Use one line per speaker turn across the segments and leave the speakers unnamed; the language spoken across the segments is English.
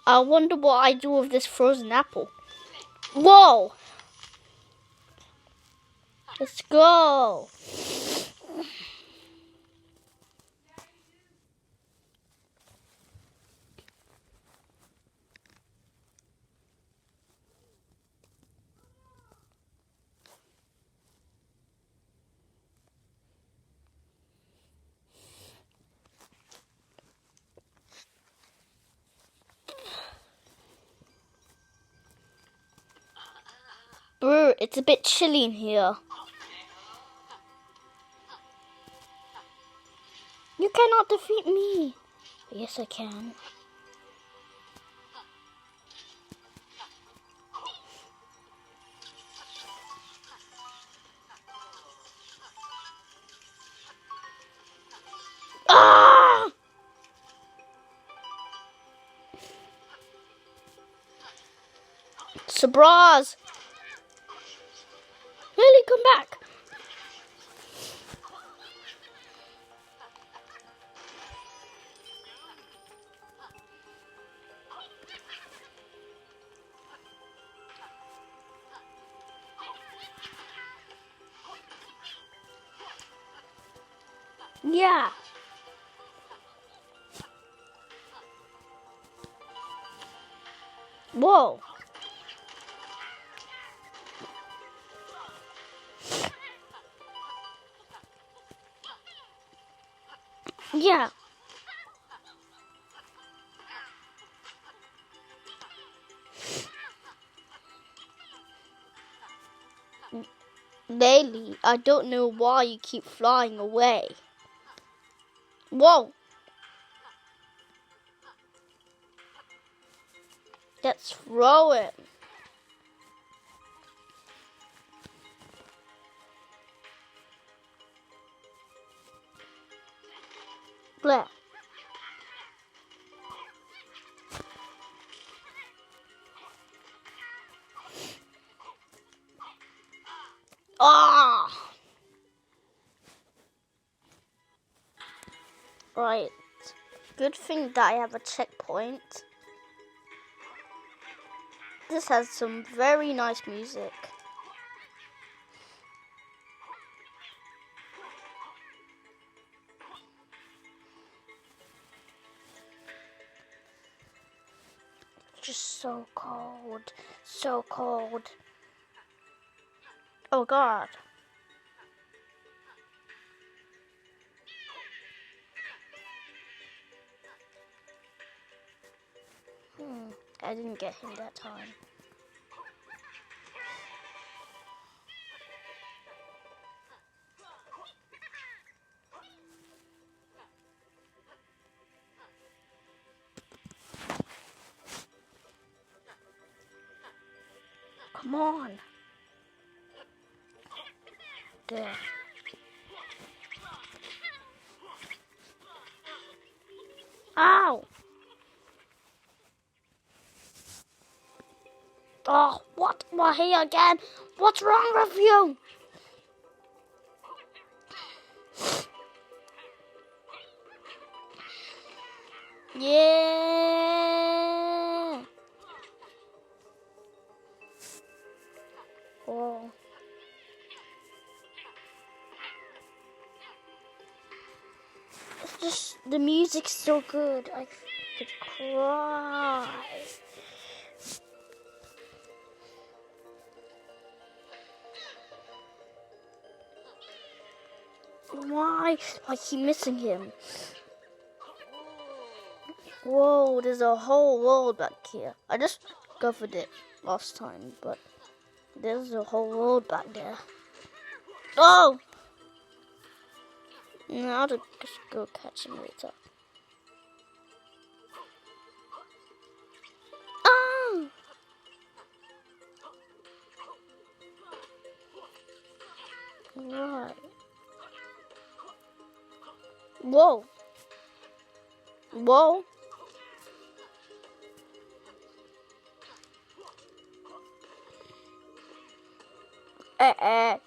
I wonder what I do with this frozen apple. Whoa! Let's go! Bro, it's a bit chilly in here. You cannot defeat me. Yes, I can. Ah! Surprise! Lily, come back! Yeah. Whoa. Yeah. Laylee, I don't know why you keep flying away. Whoa. Let's throw it. Blah. Ah! Right. Good thing that I have a checkpoint. This has some very nice music. Just so cold. So cold. Oh God. I didn't get him that time. Come on. There. Ow! Oh, what? We're here again. What's wrong with you? Yeah. Oh. It's just the music's so good. I could cry. Why? I keep missing him. Whoa, there's a whole world back here. I just discovered it last time, but there's a whole world back there. Oh! No, I'll just go catch him later. Oh! Right. Whoa. Whoa.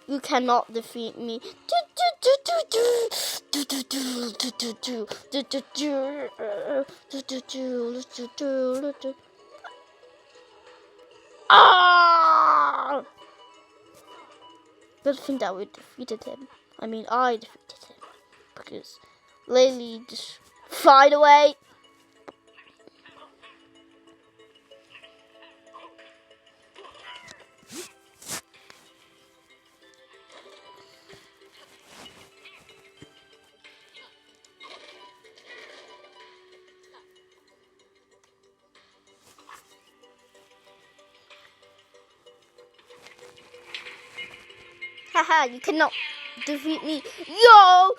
You cannot defeat me. Ah! Good thing that we defeated him. I mean, I defeated him. Because Laylee just flied away. Haha, you cannot defeat me. Yo!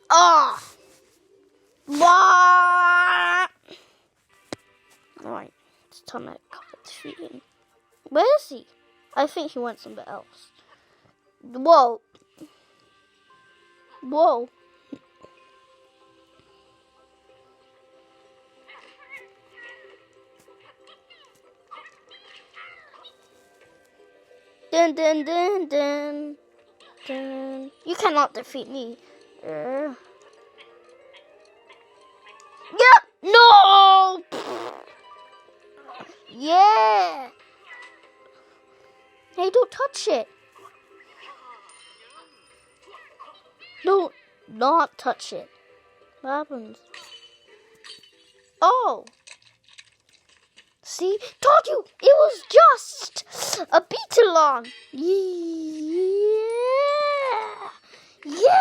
Ah! Alright, it's time to defeat him. Where is he? I think he went somewhere else. Whoa. Whoa. Dun dun dun dun dun. You cannot defeat me. Yeah. No. Yeah. Hey, don't touch it. Don't not touch it. What happens? Oh. See? Told you! It was just a beetle on! Yeah! Yeah!